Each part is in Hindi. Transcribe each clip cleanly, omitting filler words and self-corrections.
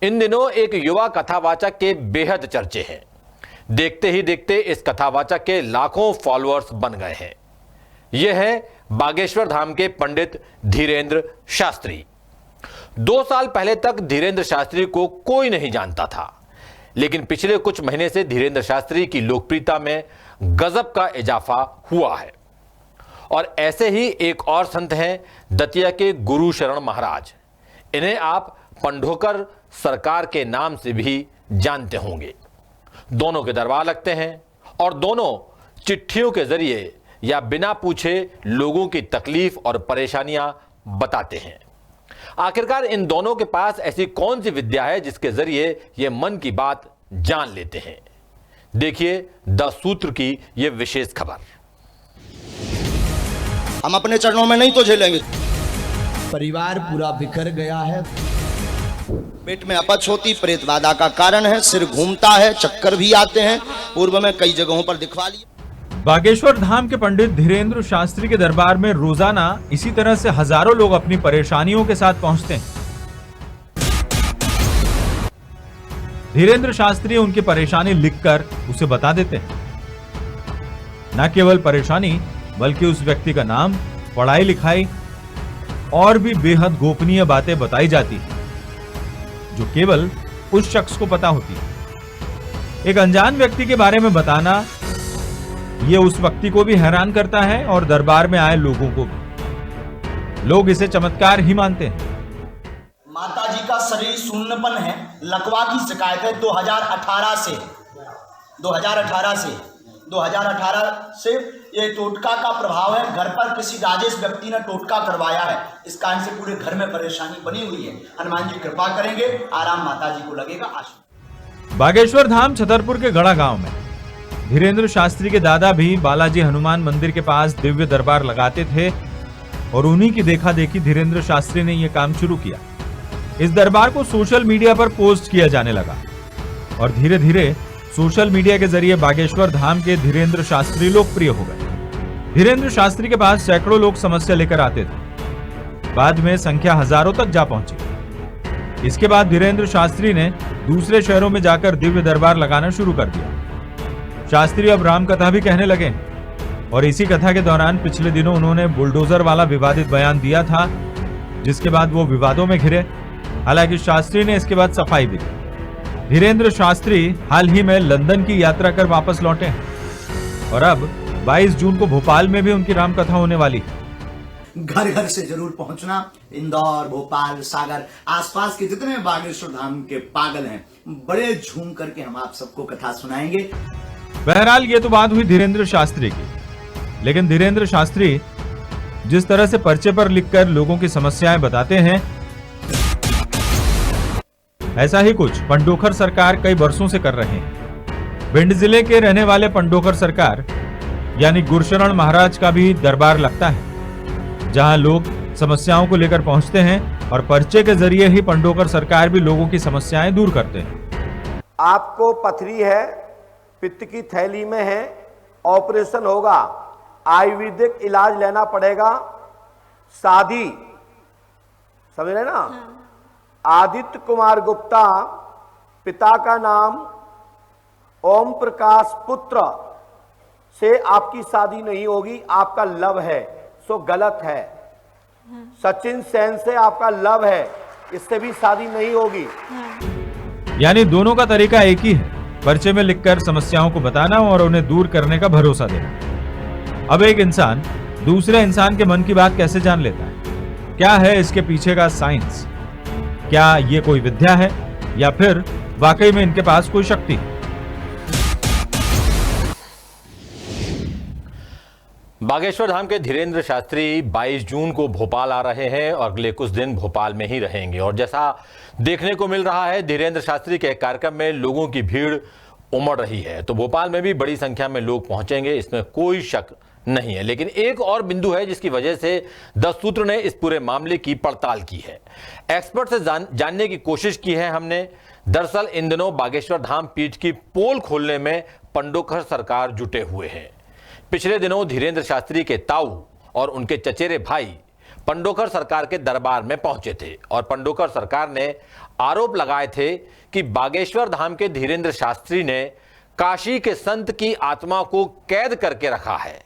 इन दिनों एक युवा कथावाचक के बेहद चर्चे हैं। देखते ही देखते इस कथावाचक के लाखों फॉलोअर्स बन गए हैं। यह है बागेश्वर धाम के पंडित धीरेंद्र शास्त्री। 2 साल पहले तक धीरेंद्र शास्त्री को कोई नहीं जानता था, लेकिन पिछले कुछ महीने से धीरेंद्र शास्त्री की लोकप्रियता में गजब का इजाफा हुआ है। और ऐसे ही एक और संत हैं दतिया के गुरु शरण महाराज। इन्हें आप पंडोकर सरकार के नाम से भी जानते होंगे। दोनों के दरबार लगते हैं और दोनों चिट्ठियों के जरिए या बिना पूछे लोगों की तकलीफ और परेशानियां बताते हैं। आखिरकार इन दोनों के पास ऐसी कौन सी विद्या है जिसके जरिए ये मन की बात जान लेते हैं। देखिए 10 सूत्र की यह विशेष खबर। हम अपने चरणों में नहीं तो झेलेंगे। परिवार पूरा बिखर गया है। पेट में अपच होती प्रेत बाधा का कारण है। सिर घूमता है, चक्कर भी आते हैं। पूर्व में कई जगहों पर दिखवा लिया। बागेश्वर धाम के पंडित धीरेंद्र शास्त्री के दरबार में रोजाना इसी तरह से हजारों लोग अपनी परेशानियों के साथ पहुंचते हैं। धीरेंद्र शास्त्री उनकी परेशानी लिखकर उसे बता देते हैं। न केवल परेशानी बल्कि उस व्यक्ति का नाम, पढ़ाई लिखाई और भी बेहद गोपनीय बातें बताई जाती हैं जो केवल उस शख्स को पता होती है। एक अनजान व्यक्ति के बारे में बताना यह उस व्यक्ति को भी हैरान करता है और दरबार में आए लोगों को भी। लोग इसे चमत्कार ही मानते हैं। माता जी का शरीर शून्यपन है, लकवा की शिकायत है 2018 से ये टोटका का प्रभाव है। घर पर किसी राजेश व्यक्ति ने टोटका करवाया है, इस कारण से पूरे घर में परेशानी बनी हुई है। हनुमान जी कृपा करेंगे, आराम माता जी को लगेगा। आशीर्वाद। बागेश्वर धाम छतरपुर के गढ़ा गांव में धीरेंद्र शास्त्री के दादा भी बालाजी हनुमान मंदिर के पास दिव्य दरबार लगाते थे और उन्हीं की देखा देखी धीरेंद्र शास्त्री ने यह काम शुरू किया। इस दरबार को सोशल मीडिया पर पोस्ट किया जाने लगा और धीरे धीरे सोशल मीडिया के जरिए बागेश्वर धाम के धीरेंद्र शास्त्री लोकप्रिय हो गए। धीरेंद्र शास्त्री के पास सैकड़ों लोग समस्या लेकर आते थे। बाद में संख्या हजारों तक जा पहुंची। इसके बाद धीरेंद्र शास्त्री ने दूसरे शहरों में जाकर दिव्य दरबार लगाना शुरू कर दिया। शास्त्री अब राम कथा भी कहने लगे और इसी कथा के दौरान पिछले दिनों उन्होंने बुलडोजर वाला विवादित बयान दिया था, जिसके बाद वो विवादों में घिरे। हालांकि शास्त्री ने इसके बाद सफाई भी दी। धीरेंद्र शास्त्री हाल ही में लंदन की यात्रा कर वापस लौटे हैं और अब 22 जून को भोपाल में भी उनकी रामकथा होने वाली है। घर घर से जरूर पहुंचना। इंदौर, भोपाल, सागर, आसपास के जितने बागेश्वर धाम के पागल हैं, बड़े झूम करके हम आप सबको कथा सुनाएंगे। बहरहाल ये तो बात हुई धीरेंद्र शास्त्री की, लेकिन धीरेंद्र शास्त्री जिस तरह से पर्चे पर लिखकर लोगों की समस्याएं बताते हैं, ऐसा ही कुछ पंडोकर सरकार कई वर्षों से कर रहे हैं। भिंड जिले के रहने वाले पंडोकर सरकार यानी गुरुशरण महाराज का भी दरबार लगता है, जहां लोग समस्याओं को लेकर पहुंचते हैं और पर्चे के जरिए ही पंडोकर सरकार भी लोगों की समस्याएं दूर करते हैं। आपको पथरी है, पित्त की थैली में है, ऑपरेशन होगा, आयुर्वेदिक इलाज लेना पड़ेगा, शादी, समझ रहे ना? आदित्य कुमार गुप्ता, पिता का नाम ओम प्रकाश पुत्र से आपकी शादी नहीं होगी, आपका लव है, सो गलत है। सचिन सेन से आपका लव है, इससे भी शादी नहीं होगी। यानी दोनों का तरीका एक ही है, पर्चे में लिखकर समस्याओं को बताना और उन्हें दूर करने का भरोसा देना। अब एक इंसान दूसरे इंसान के मन की बात कैसे जान लेता है? क्या है इसके पीछे का साइंस? क्या ये कोई विद्या है या फिर वाकई में इनके पास कोई शक्ति है? बागेश्वर धाम के धीरेंद्र शास्त्री 22 जून को भोपाल आ रहे हैं और अगले कुछ दिन भोपाल में ही रहेंगे। और जैसा देखने को मिल रहा है, धीरेंद्र शास्त्री के कार्यक्रम में लोगों की भीड़ उमड़ रही है, तो भोपाल में भी बड़ी संख्या में लोग पहुंचेंगे, इसमें कोई शक नहीं है। लेकिन एक और बिंदु है जिसकी वजह से 10 सूत्र ने इस पूरे मामले की पड़ताल की है। एक्सपर्ट से जानने की कोशिश की है हमने। दरअसल इन दिनों बागेश्वर धाम पीठ की पोल खोलने में पंडोकर सरकार जुटे हुए हैं। पिछले दिनों धीरेंद्र शास्त्री के ताऊ और उनके चचेरे भाई पंडोकर सरकार के दरबार में पहुंचे थे और पंडोकर सरकार ने आरोप लगाए थे कि बागेश्वर धाम के धीरेन्द्र शास्त्री ने काशी के संत की आत्मा को कैद करके रखा है।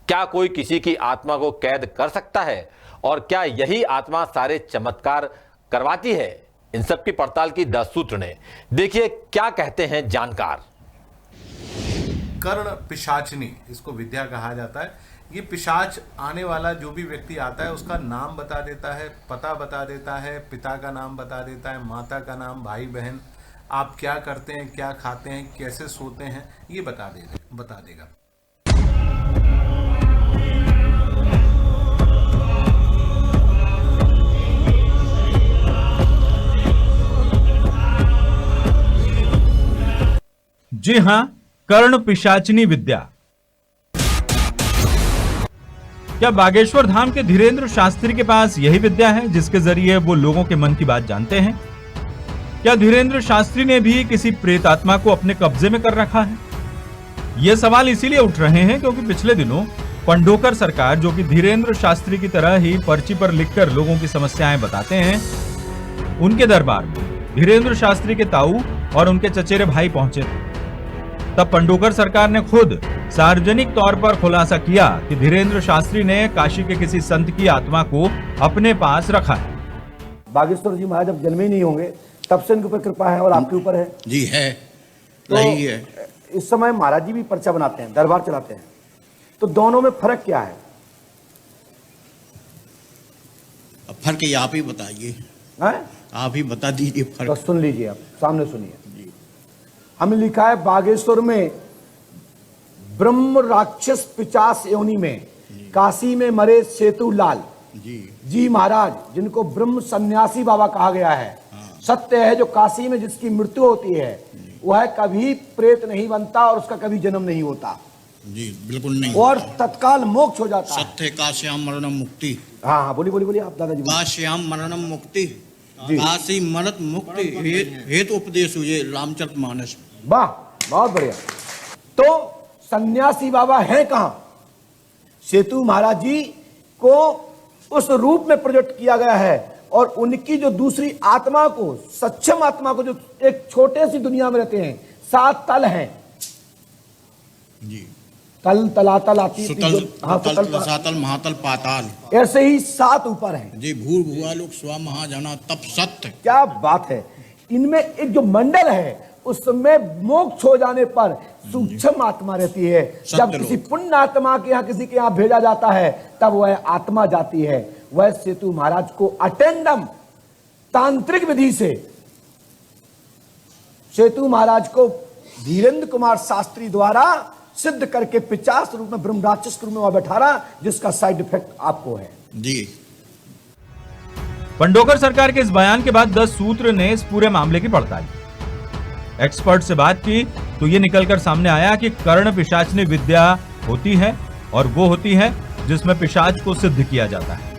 क्या कोई किसी की आत्मा को कैद कर सकता है और क्या यही आत्मा सारे चमत्कार करवाती है? इन सब की पड़ताल की 10 सूत्र ने। देखिए क्या कहते हैं जानकार। कर्ण पिशाचनी, इसको विद्या कहा जाता है। ये पिशाच आने वाला जो भी व्यक्ति आता है उसका नाम बता देता है, पता बता देता है, पिता का नाम बता देता है, माता का नाम, भाई बहन, आप क्या करते हैं, क्या खाते हैं, कैसे सोते हैं, ये बता देगा। जी हां, कर्ण पिशाचनी विद्या। क्या बागेश्वर धाम के धीरेन्द्र शास्त्री के पास यही विद्या है जिसके जरिए वो लोगों के मन की बात जानते हैं? क्या धीरेन्द्र शास्त्री ने भी किसी प्रेत आत्मा को अपने कब्जे में कर रखा है? ये सवाल इसीलिए उठ रहे हैं क्योंकि पिछले दिनों पंडोकर सरकार, जो कि धीरेन्द्र शास्त्री की तरह ही पर्ची पर लिखकर लोगों की समस्याएं बताते हैं, उनके दरबार में धीरेन्द्र शास्त्री के ताऊ और उनके चचेरे भाई पहुंचे थे। तब पंडोकर सरकार ने खुद सार्वजनिक तौर पर खुलासा किया कि धीरेन्द्र शास्त्री ने काशी के किसी संत की आत्मा को अपने पास रखा है। बागेश्वर जी महाराज जब जन्मे ही नहीं होंगे तब से इनके ऊपर कृपा है और आपके ऊपर है जी, है तो रही है। इस समय महाराज जी भी पर्चा बनाते हैं, दरबार चलाते हैं, तो दोनों में फर्क क्या है? अब फर्क ये आप ही बताइए, आप ही बता दीजिए तो फर्क। सुन लीजिए, आप सामने सुनिए। हमें लिखा है बागेश्वर में ब्रह्म राक्षस पिचास योनि में काशी में मरे सेतु लाल जी महाराज, जिनको ब्रह्म सन्यासी बाबा कहा गया है। सत्य है जो काशी में जिसकी मृत्यु होती है वह कभी प्रेत नहीं बनता और उसका कभी जन्म नहीं होता जी, बिल्कुल नहीं, और तत्काल मोक्ष हो जाता है। सत्य काश्याम मरणम मुक्ति। हाँ, बोलिए आप दादाजी। काश्याम मरणम मुक्ति, काशी मरत मुक्ति हेतु उपदेश हुए रामचरितमानस। वाह, बहुत बढ़िया। तो सन्यासी बाबा हैं कहां? सेतु महाराज जी को उस रूप में प्रोजेक्ट किया गया है और उनकी जो दूसरी आत्मा को, सक्षम आत्मा को, जो एक छोटे सी दुनिया में रहते हैं, 7 तल हैं जी, तल तलातल आती, सुतल महातल पाताल, ऐसे ही 7 ऊपर हैं जी। भूर भुआ लोग स्व महाजना तप सत्य। क्या बात है। इनमें एक जो मंडल है उसमें मोक्ष हो जाने पर सूक्ष्म आत्मा रहती है। जब किसी पुण्य आत्मा के यहाँ, किसी के यहाँ भेजा जाता है तब वह आत्मा जाती है। वह सेतु महाराज को अटेंडम तांत्रिक विधि से सेतु महाराज को धीरेन्द्र कुमार शास्त्री द्वारा सिद्ध करके 50 रूप में ब्रह्म राक्षस के रूप में वह बैठा रहा, जिसका साइड इफेक्ट आपको है जी। पंडोकर सरकार के इस बयान के बाद 10 सूत्र ने इस पूरे मामले की पड़ताल की। एक्सपर्ट से बात की तो ये निकलकर सामने आया कि कर्ण पिशाचनी विद्या होती है और वो होती है जिसमें पिशाच को सिद्ध किया जाता है।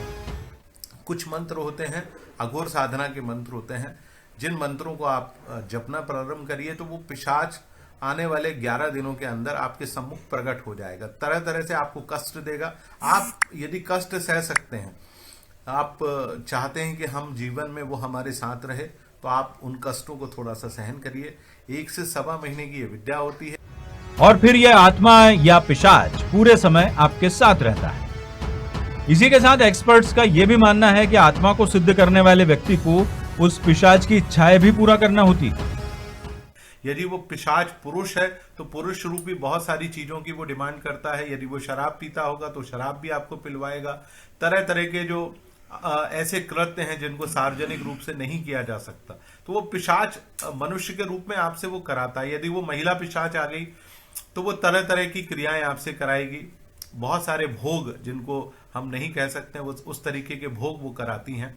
कुछ मंत्र होते हैं, अघोर साधना के मंत्र होते हैं, जिन मंत्रों को आप जपना प्रारंभ करिए तो वो पिशाच आने वाले 11 दिनों के अंदर आपके सम्मुख प्रकट हो जाएगा। तरह तरह से आपको कष्ट देगा। आप यदि कष्ट सह सकते हैं, आप चाहते हैं कि हम जीवन में वो हमारे साथ रहे, तो आप उन कष्टों को थोड़ा सा सहन करिए। 1 से सवा महीने की ये विद्या होती है और फिर यह आत्मा या पिशाच पूरे समय आपके साथ रहता है। इसी के साथ एक्सपर्ट्स का यह भी मानना है कि आत्मा को सिद्ध करने वाले व्यक्ति को उस पिशाच की इच्छाएं भी पूरा करना होती है। यदि वो पिशाच पुरुष है तो पुरुष रूपी बहुत सारी चीजों की वो डिमांड करता है। यदि वो शराब पीता होगा तो शराब भी आपको पिलवाएगा। तरह तरह के जो ऐसे कृत्य हैं जिनको सार्वजनिक रूप से नहीं किया जा सकता, तो वो पिशाच मनुष्य के रूप में आपसे वो कराता है। यदि वो महिला पिशाच आ गई तो वो तरह तरह की क्रियाएं आपसे कराएगी। बहुत सारे भोग जिनको हम नहीं कह सकते, वो उस तरीके के भोग वो कराती हैं।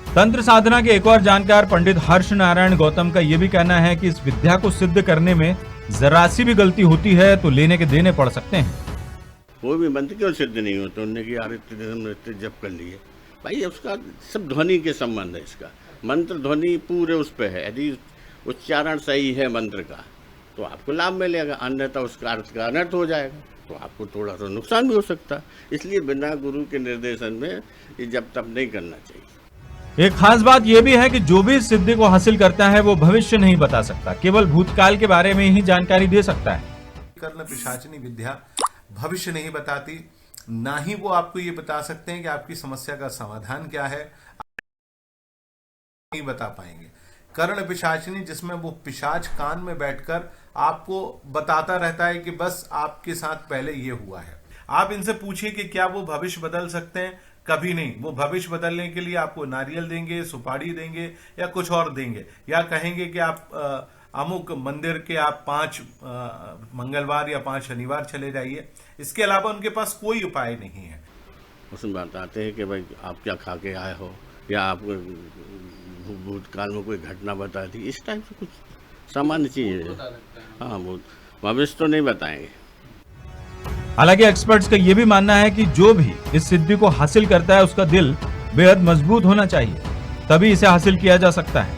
तंत्र साधना के एक और जानकार पंडित हर्ष नारायण गौतम का यह भी कहना है कि इस विद्या को सिद्ध करने में जरा सी भी गलती होती है तो लेने के देने पड़ सकते हैं। कोई भी मंत्र क्यों सिद्ध नहीं होता? उन्होंने कि यार जप कर लिए भाई, उसका सब ध्वनि के संबंध है। इसका मंत्र ध्वनि पूरे उस पे है। यदि उच्चारण सही है मंत्र का तो आपको लाभ मिलेगा, अन्यथा उसका अर्थ का अनर्थ हो जाएगा, तो आपको थोड़ा सा नुकसान भी हो सकता है। इसलिए बिना गुरु के निर्देशन में ये जब तक नहीं करना चाहिए। एक खास बात यह भी है कि जो भी इस सिद्धि को हासिल करता है वो भविष्य नहीं बता सकता, केवल भूतकाल के बारे में ही जानकारी दे सकता है। कर्ण पिशाचिनी विद्या भविष्य नहीं बताती, ना ही वो आपको ये बता सकते हैं कि आपकी समस्या का समाधान क्या है, नहीं बता पाएंगे। कर्ण पिशाचिनी, जिसमें वो पिशाच कान में बैठकर आपको बताता रहता है कि बस आपके साथ पहले ये हुआ है। आप इनसे पूछिए कि क्या वो भविष्य बदल सकते हैं? कभी नहीं। वो भविष्य बदलने के लिए आपको नारियल देंगे, सुपारी देंगे या कुछ और देंगे, या कहेंगे कि आप अमुक मंदिर के आप 5 मंगलवार या 5 शनिवार चले जाइए। इसके अलावा उनके पास कोई उपाय नहीं है। उसमें बताते हैं कि भाई आप क्या खा के आए हो, या आप भूतकाल में कोई घटना बता दी, इस टाइप से कुछ सामान्य चीज है। हाँ, भविष्य तो नहीं बताएंगे। हालांकि एक्सपर्ट्स का यह भी मानना है कि जो भी इस सिद्धि को हासिल करता है उसका दिल बेहद मजबूत होना चाहिए, तभी इसे हासिल किया जा सकता है।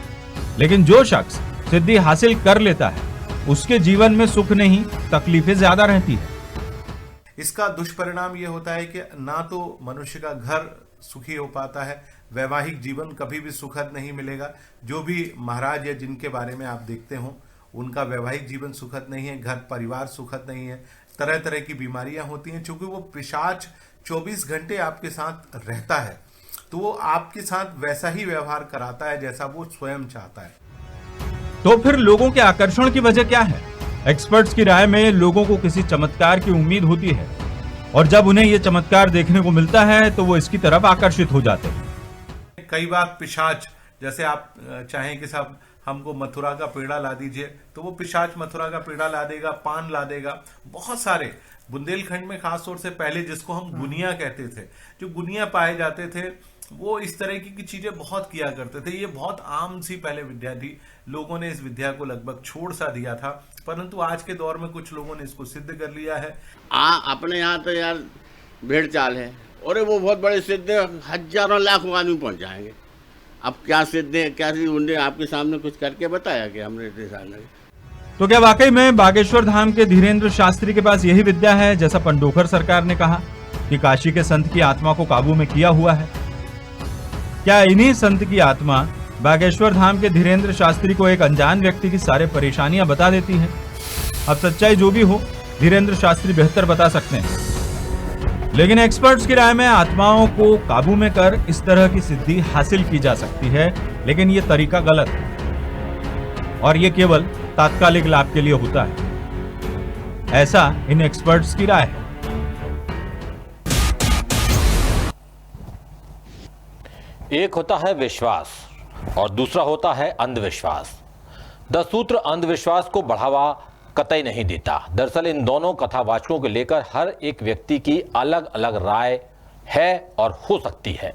लेकिन जो शख्स सिद्धि हासिल कर लेता है उसके जीवन में सुख नहीं, तकलीफें ज्यादा रहती है। इसका दुष्परिणाम यह होता है कि ना तो मनुष्य का घर सुखी हो पाता है, वैवाहिक जीवन कभी भी सुखद नहीं मिलेगा। जो भी महाराज या जिनके बारे में आप देखते हो उनका वैवाहिक जीवन सुखद नहीं है, घर परिवार सुखद नहीं है, तरह तरह की बीमारियां होती हैं। क्योंकि वो पिशाच 24 घंटे आपके साथ रहता है, तो वो आपके साथ वैसा ही व्यवहार कराता है जैसा वो स्वयं चाहता है। तो फिर लोगों के आकर्षण की वजह क्या है? एक्सपर्ट्स की राय में लोगों को किसी चमत्कार की उम्मीद होती है, और जब उन्हें यह चमत्कार देखने को मिलता है तो वो इसकी तरफ आकर्षित हो जाते हैं। कई बार पिशाच, जैसे आप चाहें कि साहब हमको मथुरा का पेड़ा ला दीजिए, तो वो पिशाच मथुरा का पेड़ा ला देगा, पान ला देगा। बहुत सारे बुंदेलखंड में खासतौर से पहले जिसको हम गुनिया कहते थे, जो गुनिया पाए जाते थे, वो इस तरह की चीजें बहुत किया करते थे। ये बहुत आम सी पहले विद्या थी, लोगों ने इस विद्या को लगभग छोड़ सा दिया था, परंतु आज के दौर में कुछ लोगों ने इसको सिद्ध कर लिया है। अपने यहाँ तो यार भेड़ चाल है, और वो बहुत बड़े सिद्ध हजारों लाखों आदमी पहुंच जाएंगे। अब क्या सिद्ध है, क्या उनने आपके सामने कुछ करके बताया कि हमने सामने। तो क्या वाकई में बागेश्वर धाम के धीरेन्द्र शास्त्री के पास यही विद्या है, जैसा पंडोखर सरकार ने कहा कि काशी के संत की आत्मा को काबू में किया हुआ है? क्या इन्हीं संत की आत्मा बागेश्वर धाम के धीरेन्द्र शास्त्री को एक अनजान व्यक्ति की सारे परेशानियां बता देती है? अब सच्चाई जो भी हो, धीरेन्द्र शास्त्री बेहतर बता सकते हैं। लेकिन एक्सपर्ट्स की राय में आत्माओं को काबू में कर इस तरह की सिद्धि हासिल की जा सकती है, लेकिन यह तरीका गलत है और यह केवल तात्कालिक लाभ के लिए होता है, ऐसा इन एक्सपर्ट्स की राय है। एक होता है विश्वास और दूसरा होता है अंधविश्वास। द सूत्र अंधविश्वास को बढ़ावा कतई नहीं देता। दरअसल इन दोनों कथावाचकों को लेकर हर एक व्यक्ति की अलग अलग राय है और हो सकती है।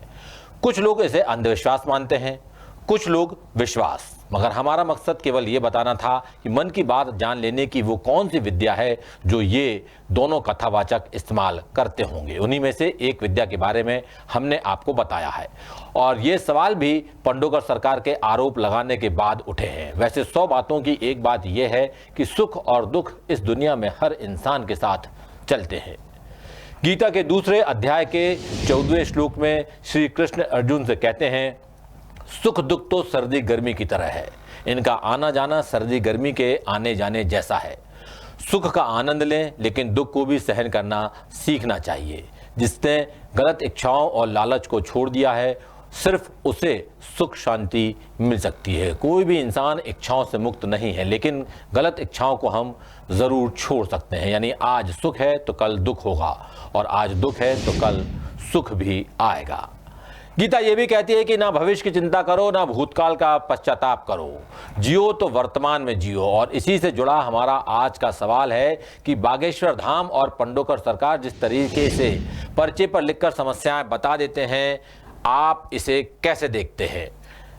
कुछ लोग इसे अंधविश्वास मानते हैं, कुछ लोग विश्वास। मगर हमारा मकसद केवल ये बताना था कि मन की बात जान लेने की वो कौन सी विद्या है जो ये दोनों कथावाचक इस्तेमाल करते होंगे। उन्हीं में से एक विद्या के बारे में हमने आपको बताया है, और ये सवाल भी पंडोकर सरकार के आरोप लगाने के बाद उठे हैं। वैसे 100 बातों की एक बात यह है कि सुख और दुख इस दुनिया में हर इंसान के साथ चलते हैं। गीता के दूसरे अध्याय के 14वें श्लोक में श्री कृष्ण अर्जुन से कहते हैं, सुख दुख तो सर्दी गर्मी की तरह है, इनका आना जाना सर्दी गर्मी के आने जाने जैसा है। सुख का आनंद लें, लेकिन दुख को भी सहन करना सीखना चाहिए। जिसने गलत इच्छाओं और लालच को छोड़ दिया है, सिर्फ उसे सुख शांति मिल सकती है। कोई भी इंसान इच्छाओं से मुक्त नहीं है, लेकिन गलत इच्छाओं को हम जरूर छोड़ सकते हैं। यानी आज सुख है तो कल दुख होगा, और आज दुख है तो कल सुख भी आएगा। गीता ये भी कहती है कि ना भविष्य की चिंता करो, ना भूतकाल का पश्चाताप करो, जियो तो वर्तमान में जियो। और इसी से जुड़ा हमारा आज का सवाल है कि बागेश्वर धाम और पंडोकर सरकार जिस तरीके से पर्चे पर लिखकर समस्याएं बता देते हैं, आप इसे कैसे देखते हैं?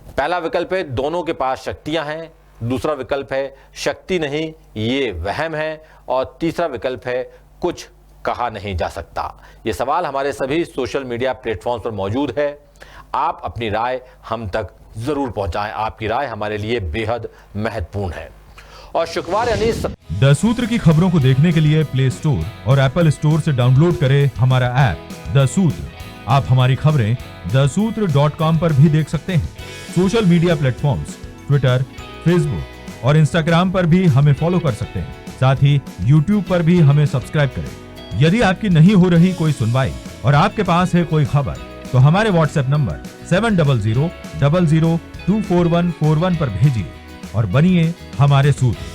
पहला विकल्प है दोनों के पास शक्तियां हैं, दूसरा विकल्प है शक्ति नहीं ये वहम है, और तीसरा विकल्प है कुछ कहा नहीं जा सकता। ये सवाल हमारे सभी सोशल मीडिया प्लेटफॉर्म्स पर मौजूद है। आप अपनी राय हम तक जरूर पहुंचाएं, आपकी राय हमारे लिए बेहद महत्वपूर्ण है। और शुक्रवार यानी द सूत्र की खबरों को देखने के लिए प्ले स्टोर और एप्पल स्टोर से डाउनलोड करें हमारा ऐप द सूत्र। आप हमारी खबरें thesutra.com पर भी देख सकते हैं। Social media platforms Twitter, Facebook और इंस्टाग्राम पर भी हमें फॉलो कर सकते हैं। साथ ही यूट्यूब पर भी हमें सब्सक्राइब करें। यदि आपकी नहीं हो रही कोई सुनवाई और आपके पास है कोई खबर, तो हमारे व्हाट्सएप नंबर 70000241441 पर भेजिए और बनिए हमारे सूत्र।